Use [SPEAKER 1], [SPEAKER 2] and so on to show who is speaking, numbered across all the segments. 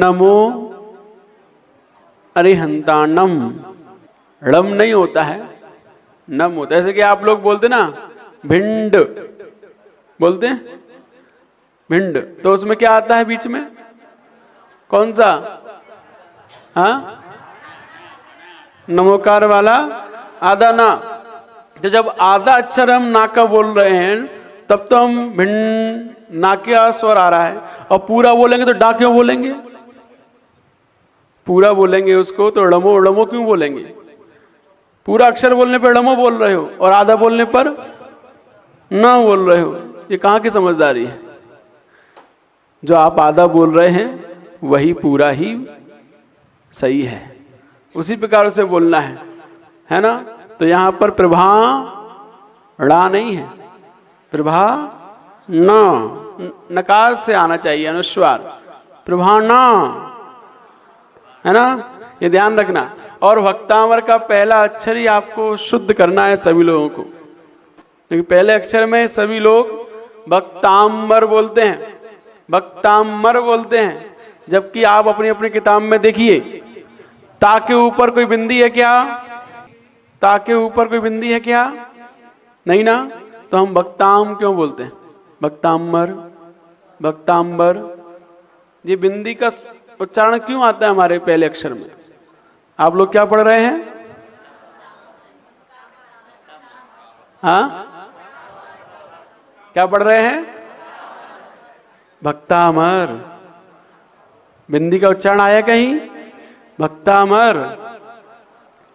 [SPEAKER 1] नमो अरिहंताणम। ड़म नहीं होता है, नम होता है। जैसे कि आप लोग बोलते ना भिंड, बोलते हैं भिंड, तो उसमें क्या आता है बीच में? कौन सा? हाँ, नमोकार वाला आधा ना। तो जब आधा अक्षर हम ना का बोल रहे हैं तब तो हम भिंड, ना का स्वर आ रहा है, और पूरा बोलेंगे तो डा क्यों बोलेंगे? पूरा बोलेंगे उसको तो ड़मो ड़मो क्यों बोलेंगे? पूरा अक्षर बोलने पर ड़मो बोल रहे हो और आधा बोलने पर ना बोल रहे हो। ये कहाँ की समझदारी है? जो आप आधा बोल रहे हैं वही पूरा ही सही है, उसी प्रकार से बोलना है ना। तो यहां पर प्रभा ड़ा नहीं है, प्रभा न, नकार से आना चाहिए अनुस्वार, प्रभा न, है ना, ये ध्यान रखना। और भक्तामर का पहला अक्षर ही आपको शुद्ध करना है सभी लोगों को, क्योंकि पहले अक्षर में सभी लोग भक्ताम्बर बोलते हैं, भक्ताम्बर बोलते हैं, जबकि आप अपनी अपनी किताब में देखिए ता के ऊपर कोई बिंदी है क्या? ता के ऊपर कोई बिंदी है क्या? नहीं ना। तो हम भक्ताम क्यों बोलते हैं? भक्ताम्बर, भक्ताम्बर, ये बिंदी का उच्चारण क्यों आता है हमारे पहले अक्षर में? आप लोग क्या पढ़ रहे हैं? हाँ, क्या पढ़ रहे हैं? भक्तामर। बिंदी का उच्चारण आया कहीं? भक्तामर।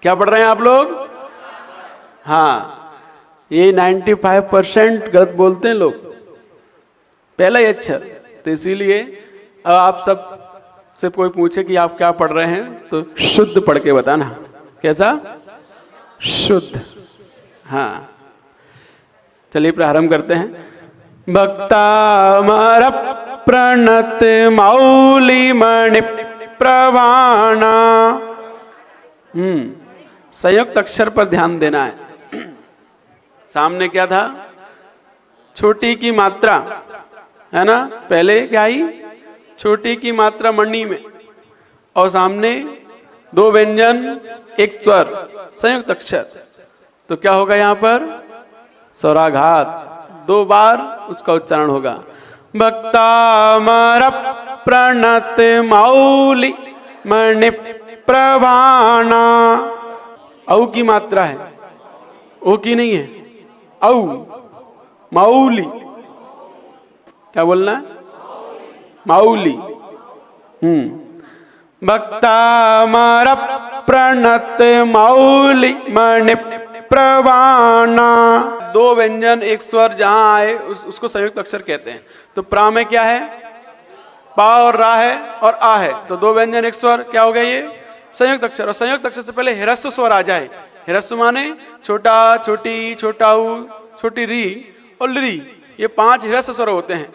[SPEAKER 1] क्या पढ़ रहे हैं आप लोग? हाँ, ये 95% गलत बोलते हैं लोग, पहला ही अक्षर। तो इसीलिए अब आप सब से कोई पूछे कि आप क्या पढ़ रहे हैं तो शुद्ध पढ़ के बताना। कैसा? शुद्ध। हाँ, चलिए प्रारंभ करते हैं। भक्तामर प्रणत मौली मणि प्रवाणा। संयुक्त अक्षर पर ध्यान देना है। सामने क्या था? छोटी की मात्रा, है ना, पहले क्या आई? छोटी की मात्रा मणि में, और सामने दो व्यंजन एक स्वर, संयुक्त अक्षर। तो क्या होगा यहां पर? स्वराघात, दो बार उसका उच्चारण होगा। भक्तामर प्रणत मौली मणि प्रवाणा। औ की मात्रा है, ओ की नहीं है। औ, मौली, क्या बोलना है? मौली। भक्तामर प्रणत मौली मणि प्रवाणा। दो व्यंजन एक स्वर जहां आए उसको संयुक्त अक्षर कहते हैं। तो प्रा में क्या है? पा और रा है और आ है, तो दो व्यंजन एक स्वर, क्या हो गया ये? संयुक्त अक्षर। और संयुक्त अक्षर से पहले हिरस्व स्वर आ जाए, हिरस्व माने छोटा, छोटी, छोटा ऊ, छोटी री और ली, ये 5 हिरस्व स्वर होते हैं।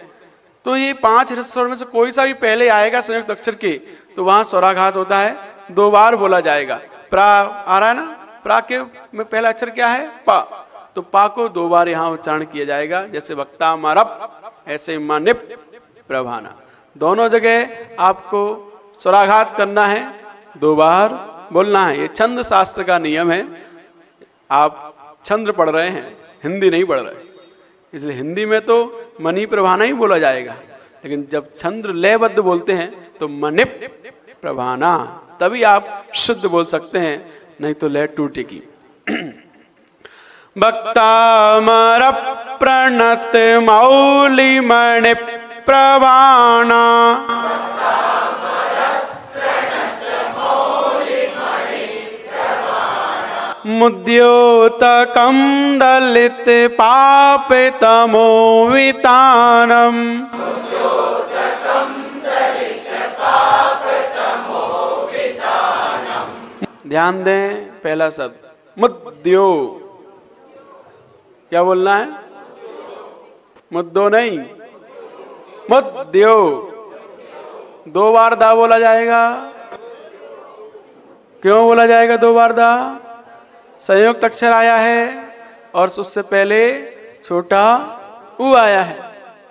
[SPEAKER 1] तो ये 5 हिरस्व स्वर में से कोई सा भी पहले आएगा संयुक्त अक्षर के तो वहां स्वराघात होता है, 2 बार बोला जाएगा। प्रा आ रहा है ना, प्रा के में पहला अक्षर क्या है? पा, तो पा को 2 बार यहां उच्चारण किया जाएगा, जैसे भक्तामरप, ऐसे मनिप प्रभाना। दोनों जगह आपको स्वराघात करना है, 2 बार बोलना है। ये छंद शास्त्र का नियम है। आप छंद पढ़ रहे हैं, हिंदी नहीं पढ़ रहे, इसलिए हिंदी में तो मनी प्रभाना ही बोला जाएगा, लेकिन जब छंद लयबद्ध बोलते हैं तो मनिप प्रभाना, तभी आप शुद्ध बोल सकते हैं, नहीं तो लय टूटेगी। भक्तामर प्रणत मौली मणि प्रवाणा। मुद्योतकं दलित पापितमो वितानम। ध्यान दें, पहला शब्द मुद्यो, क्या बोलना है? मुद्दो नहीं, मुद्यो। 2 बार दा बोला जाएगा। क्यों बोला जाएगा 2 बार दा? संयुक्त अक्षर आया है और उससे पहले छोटा ऊ आया है,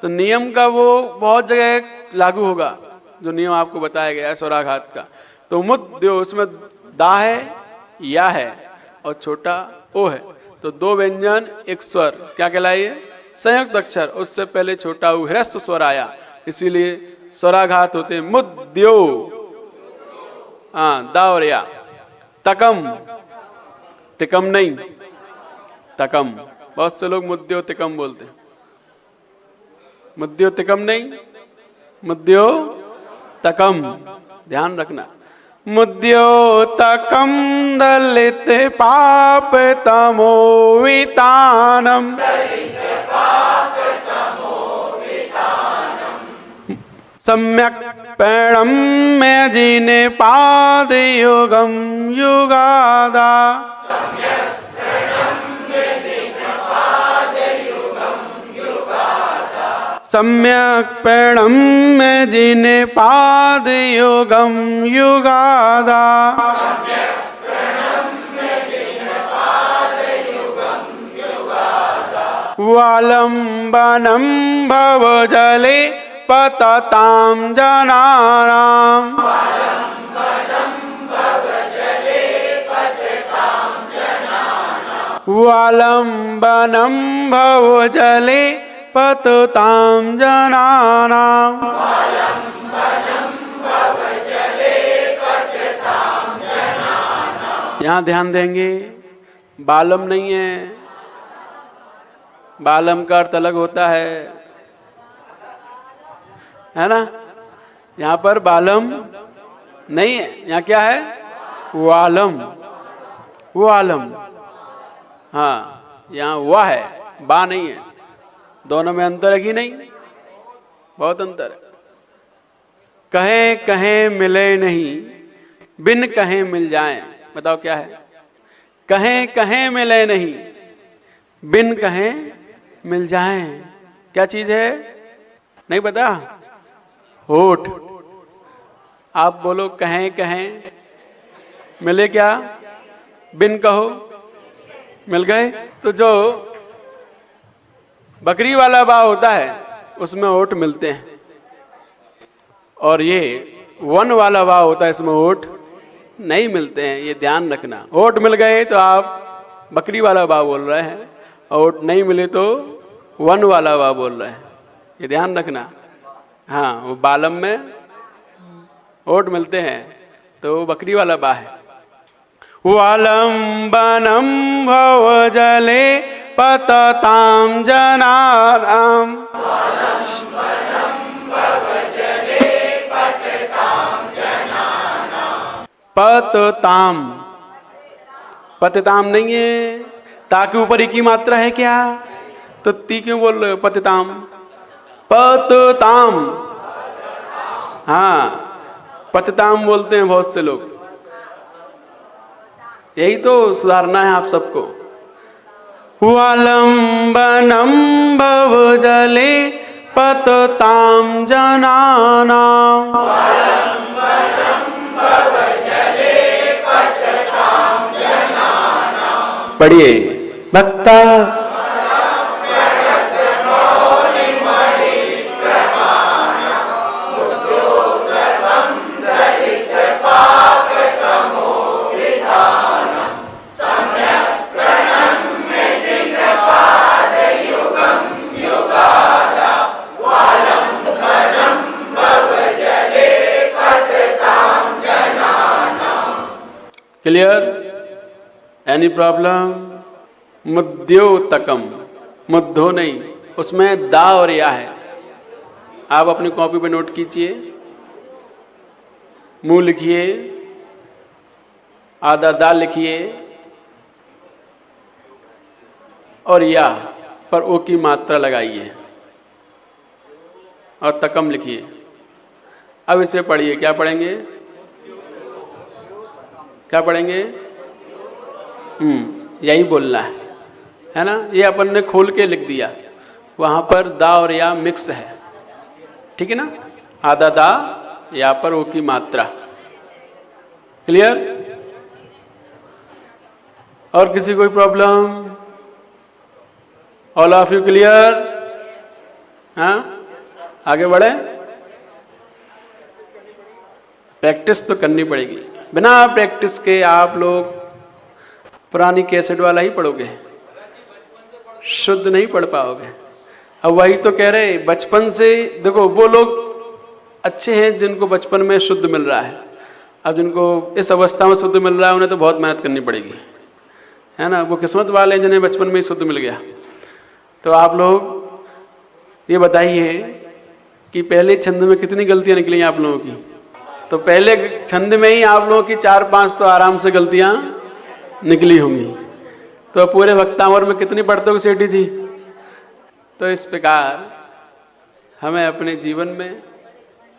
[SPEAKER 1] तो नियम का वो बहुत जगह लागू होगा। जो नियम आपको बताया गया है स्वराघात का। तो मुद्यो उसमें दा है, या है और छोटा ओ है, तो दो व्यंजन एक स्वर क्या कहलाइए? संयुक्त अक्षर। उससे पहले छोटा ऊ ह्रस्व स्वर आया, इसीलिए स्वराघात होते मुद्यो। हाँ, दा और या। तकम, तिकम नहीं, तकम। बहुत से लोग मुद्यो तिकम बोलते हैं, मुद्यो तिकम नहीं, मुद्यो तकम, ध्यान रखना। मुद्यो तकम दलित पाप तमो वितानम, सम्यक पैणम में जिने पाद युगम युगादा, सम्यक पैणम में जिने पाद युगम युगादा, वालंबनम भव जले पतताम जनानाम, वालंबनम भव जले पतताम जनानाम। यहाँ ध्यान देंगे, बालम नहीं है, बालम का अर्थ अलग होता है ना। यहाँ पर बालम नहीं है, यहाँ क्या है? वालम, वालम। हाँ, यहाँ वाह है, बा नहीं है। दोनों में अंतर है कि नहीं? बहुत अंतर है। कहे कहे मिले नहीं, बिन कहे मिल जाएं। बताओ क्या है? कहे कहे मिले नहीं, बिन कहे मिल जाएं। क्या चीज है? नहीं पता? होठ। आप बोलो कहें कहें, मिले क्या? बिन कहो मिल गए। तो जो बकरी वाला बा होता है उसमें होठ मिलते हैं, और ये वन वाला बा होता है इसमें होठ नहीं मिलते हैं। ये ध्यान रखना। होठ मिल गए तो आप बकरी वाला बा बोल रहे हैं, और होठ नहीं मिले तो वन वाला बा बोल रहे हैं। ये ध्यान रखना। हाँ, वो बालम में होठ मिलते हैं तो वो बकरी वाला बा है। वालंबनम भव जले पतताम जनानाम, पतताम, पतताम नहीं है। ता के ऊपर एक ही मात्रा है क्या? तो ती क्यों बोल रहे हो? पतताम, पतताम। हाँ, पतताम बोलते हैं बहुत से लोग। यही तो सुधारना है आप सबको। वालंबनम भव जले पतताम जनानाम, पढ़िए। भक्ता क्लियर? Any problem? मुद्योतकम, मुद्धो नहीं, उसमें दा और या है। आप अपनी कॉपी पे नोट कीजिए, मुंह लिखिए, आधा दा लिखिए, और या पर ओ की मात्रा लगाइए, और तकम लिखिए। अब इसे पढ़िए। क्या पढ़ेंगे? क्या पढ़ेंगे? यही बोलना है ना। ये अपन ने खोल के लिख दिया, वहां पर दा और या मिक्स है, ठीक है ना। आधा दा, या पर ओ की मात्रा। क्लियर? और किसी कोई problem? All of you clear? हाँ, आगे बढ़े। प्रैक्टिस तो करनी पड़ेगी। बिना प्रैक्टिस के आप लोग पुरानी कैसेट वाला ही पढ़ोगे, शुद्ध नहीं पढ़ पाओगे। अब वही तो कह रहे, बचपन से देखो, वो लोग अच्छे हैं जिनको बचपन में शुद्ध मिल रहा है। अब जिनको इस अवस्था में शुद्ध मिल रहा है उन्हें तो बहुत मेहनत करनी पड़ेगी, है ना। वो किस्मत वाले हैं जिन्हें बचपन में ही शुद्ध मिल गया। तो आप लोग ये बताइए कि पहले छंद में कितनी गलतियां निकली आप लोगों की। तो पहले छंद में ही आप लोगों की 4-5 तो आराम से गलतियां निकली होंगी। तो पूरे वक्तावर में कितनी पढ़ते हो सेठी जी। तो इस प्रकार हमें अपने जीवन में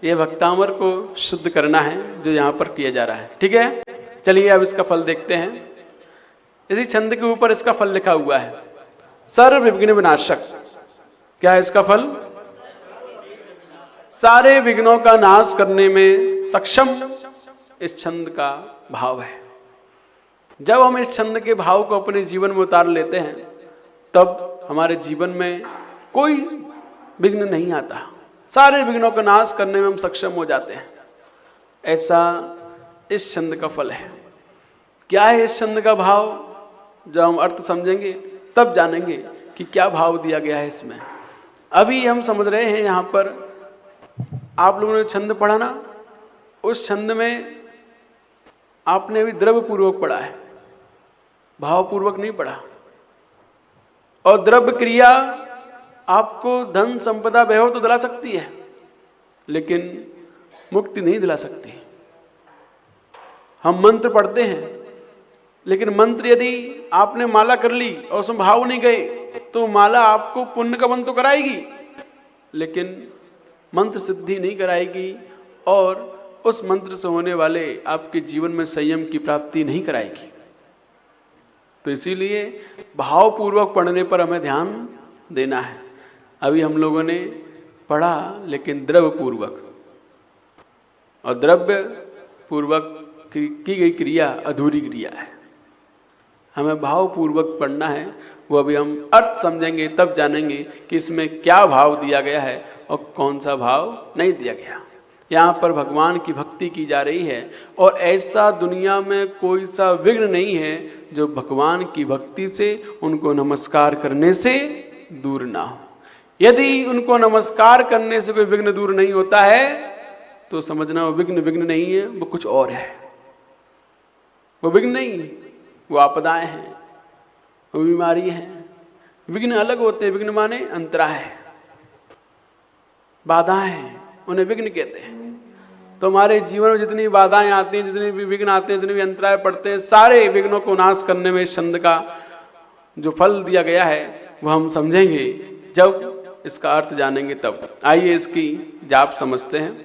[SPEAKER 1] ये भक्तामर को शुद्ध करना है जो यहाँ पर किया जा रहा है। ठीक है, चलिए अब इसका फल देखते हैं। इसी छंद के ऊपर इसका फल लिखा हुआ है, सर्व विघ्न विनाशक। क्या है इसका फल? सारे विघ्नों का नाश करने में सक्षम इस छंद का भाव है। जब हम इस छंद के भाव को अपने जीवन में उतार लेते हैं तब हमारे जीवन में कोई विघ्न नहीं आता, सारे विघ्नों का नाश करने में हम सक्षम हो जाते हैं। ऐसा इस छंद का फल है। क्या है इस छंद का भाव? जब हम अर्थ समझेंगे तब जानेंगे कि क्या भाव दिया गया है इसमें। अभी हम समझ रहे हैं, यहाँ पर आप लोगों ने छंद पढ़ा ना, उस छंद में आपने अभी द्रव्य पूर्वक पढ़ा है, भाव पूर्वक नहीं पढ़ा। और द्रव्य क्रिया आपको धन संपदा वैभव तो दिला सकती है, लेकिन मुक्ति नहीं दिला सकती। हम मंत्र पढ़ते हैं, लेकिन मंत्र यदि आपने माला कर ली और उसमें भाव नहीं गए तो माला आपको पुण्य का बंध तो कराएगी, लेकिन मंत्र सिद्धि नहीं कराएगी और उस मंत्र से होने वाले आपके जीवन में संयम की प्राप्ति नहीं कराएगी। तो इसीलिए भावपूर्वक पढ़ने पर हमें ध्यान देना है। अभी हम लोगों ने पढ़ा लेकिन द्रव्य पूर्वक, और द्रव्य पूर्वक की गई क्रिया अधूरी क्रिया है। हमें भावपूर्वक पढ़ना है। वो अभी हम अर्थ समझेंगे तब जानेंगे कि इसमें क्या भाव दिया गया है और कौन सा भाव नहीं दिया गया। यहाँ पर भगवान की भक्ति की जा रही है और ऐसा दुनिया में कोई सा विघ्न नहीं है जो भगवान की भक्ति से, उनको नमस्कार करने से दूर ना हो। यदि उनको नमस्कार करने से कोई विघ्न दूर नहीं होता है तो समझना वो विघ्न नहीं है, वो कुछ और है। वो विघ्न नहीं, वो आपदाएं हैं, वो बीमारी हैं। विघ्न अलग होते हैं। विघ्न माने अंतराय है, बाधाएं हैं, उन्हें विघ्न कहते हैं। तो हमारे जीवन में जितनी बाधाएं आती हैं, जितने भी विघ्न आते हैं, जितने भी अंतराय पड़ते हैं, सारे विघ्नों को नाश करने में छंद का जो फल दिया गया है वह हम समझेंगे जब इसका अर्थ जानेंगे तब। आइए इसकी जाप समझते हैं।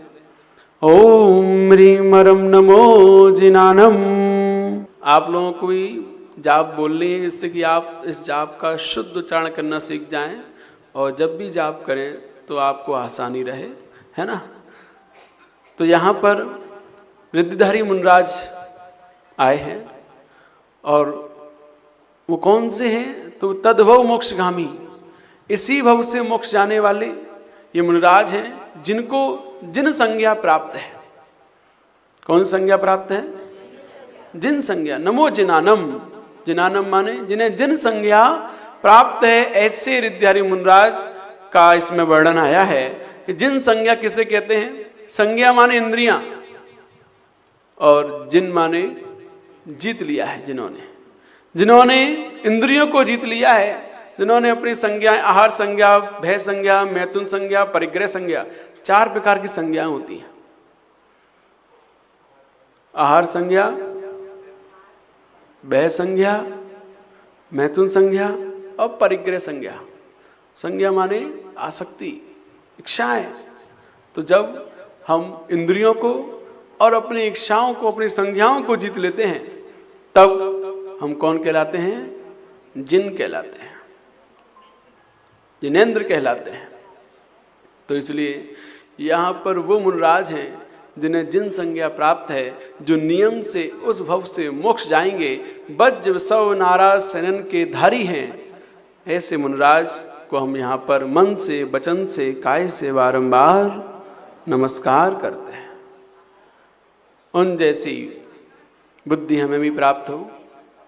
[SPEAKER 1] ओम ह्रीं रम नमो जिनानम। आप लोगों को भी जाप बोलनी है, जिससे कि आप इस जाप का शुद्ध उच्चारण करना सीख जाएं और जब भी जाप करें तो आपको आसानी रहे, है ना। तो यहाँ पर रिद्धिधारी मुनिराज आए हैं और वो कौन से हैं? तो तद्भव मोक्षगामी, इसी भव से मोक्ष जाने वाले ये मुनिराज हैं जिनको जिन संज्ञा प्राप्त है। कौन संज्ञा प्राप्त है? जिन संज्ञा। नमो जिनानम। जिनानम माने जिन्हें जिन संज्ञा प्राप्त है। ऐसे रिद्धिधारी मुनिराज का इसमें वर्णन आया है कि जिन संज्ञा किसे कहते हैं? संज्ञा माने इंद्रियां और जिन माने जीत लिया है। जिन्होंने इंद्रियों को जीत लिया है, जिन्होंने अपनी संज्ञाएं, आहार संज्ञा, भय संज्ञा, मैथुन संज्ञा, परिग्रह संज्ञा, 4 प्रकार की संज्ञाएं होती हैं। आहार संज्ञा, भय संज्ञा, मैथुन संज्ञा और परिग्रह संज्ञा। संज्ञा माने आसक्ति, इच्छाएं। तो जब हम इंद्रियों को और अपनी इच्छाओं को, अपनी संज्ञाओं को जीत लेते हैं तब हम कौन कहलाते हैं? जिन कहलाते हैं, जिनेंद्र कहलाते हैं। तो इसलिए यहाँ पर वो मुनिराज हैं जिन्हें जिन संज्ञा प्राप्त है, जो नियम से उस भव से मोक्ष जाएंगे, वज्र सव नारा सनन के धारी हैं। ऐसे मुनिराज को हम यहाँ पर मन से, वचन से, काय से बारंबार नमस्कार करते हैं। उन जैसी बुद्धि हमें भी प्राप्त हो,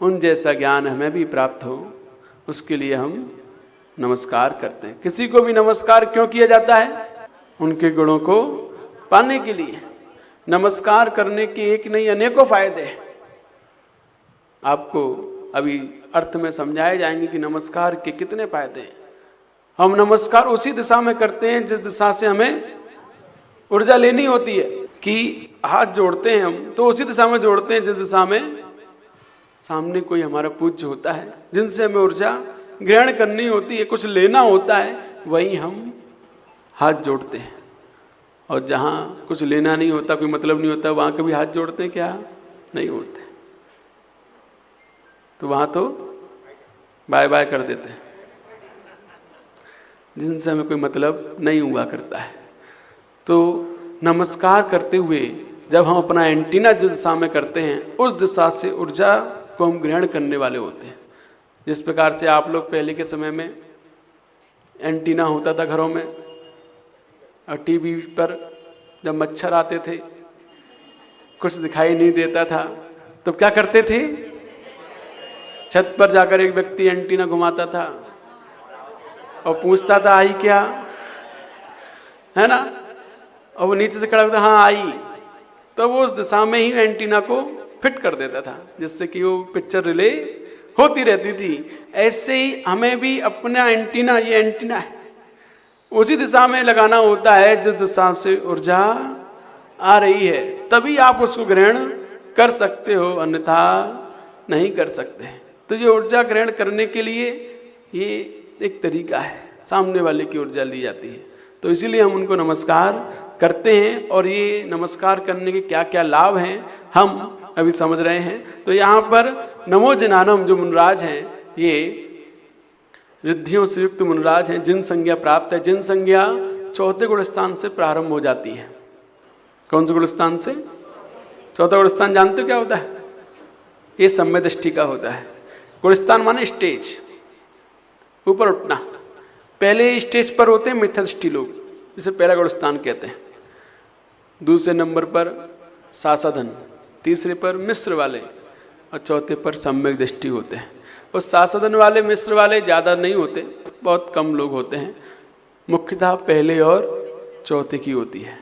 [SPEAKER 1] उन जैसा ज्ञान हमें भी प्राप्त हो, उसके लिए हम नमस्कार करते हैं। किसी को भी नमस्कार क्यों किया जाता है? उनके गुणों को पाने के लिए। नमस्कार करने के एक नहीं अनेकों फायदे हैं। आपको अभी अर्थ में समझाए जाएंगे कि नमस्कार के कितने फायदे हैं। हम नमस्कार उसी दिशा में करते हैं जिस दिशा से हमें ऊर्जा लेनी होती है। कि हाथ जोड़ते हैं हम तो उसी दिशा में जोड़ते हैं जिस दिशा में सामने कोई हमारा पूज्य होता है, जिनसे हमें ऊर्जा ग्रहण करनी होती है, कुछ लेना होता है, वहीं हम हाथ जोड़ते हैं। और जहाँ कुछ लेना नहीं होता, कोई मतलब नहीं होता, वहाँ कभी हाथ जोड़ते हैं क्या? नहीं जोड़ते। तो वहाँ तो बाय बाय कर देते हैं, जिनसे हमें कोई मतलब नहीं हुआ करता है। तो नमस्कार करते हुए जब हम अपना एंटीना जिस दिशा में करते हैं, उस दिशा से ऊर्जा को हम ग्रहण करने वाले होते हैं। जिस प्रकार से आप लोग पहले के समय में एंटीना होता था घरों में, और टीवी पर जब मच्छर आते थे, कुछ दिखाई नहीं देता था, तो क्या करते थे? छत पर जाकर एक व्यक्ति एंटीना घुमाता था और पूछता था आई क्या, है ना? और वो नीचे से खड़ा होता, हाँ आई। तो वो उस दिशा में ही एंटीना को फिट कर देता था, जिससे कि वो पिक्चर रिले होती रहती थी। ऐसे ही हमें भी अपना एंटीना, ये एंटीना है, उसी दिशा में लगाना होता है जिस दिशा से ऊर्जा आ रही है, तभी आप उसको ग्रहण कर सकते हो, अन्यथा नहीं कर सकते। तो ये ऊर्जा ग्रहण करने के लिए ये एक तरीका है, सामने वाले की ऊर्जा ली जाती है। तो इसीलिए हम उनको नमस्कार करते हैं, और ये नमस्कार करने के क्या क्या लाभ हैं हम अभी समझ रहे हैं। तो यहाँ पर नमो जिनानम जो मुनराज हैं, ये रिद्धियों से युक्त मुनराज हैं, जिन संज्ञा प्राप्त है। जिन संज्ञा चौथे गुण स्थान से प्रारंभ हो जाती है। कौन से गुण स्थान से? चौथा गुण स्थान जानते हो क्या होता है? ये सम्य दृष्टि का होता है। गुण स्थान माने स्टेज, ऊपर उठना। पहले स्टेज पर होते हैं मिथ्या दृष्टि लोग, जिसे पहला गुण स्थान कहते हैं। दूसरे नंबर पर सासाधन, तीसरे पर मिश्र वाले, और चौथे पर सम्यक दृष्टि होते हैं। और सासाधन वाले, मिश्र वाले ज़्यादा नहीं होते, बहुत कम लोग होते हैं। मुख्यतः पहले और चौथे की होती है,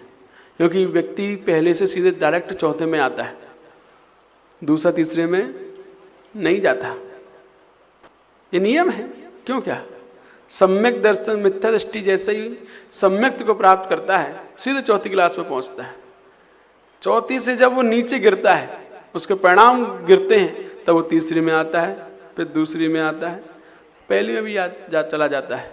[SPEAKER 1] क्योंकि व्यक्ति पहले से सीधे डायरेक्ट चौथे में आता है, दूसरा तीसरे में नहीं जाता। ये नियम है। क्यों? क्या सम्यक दर्शन, मिथ्या दृष्टि जैसे ही सम्यक्त को प्राप्त करता है, सीधे चौथी क्लास में पहुंचता है। चौथी से जब वो नीचे गिरता है, उसके परिणाम गिरते हैं, तब वो तीसरी में आता है, फिर दूसरी में आता है, पहली में भी चला जाता है।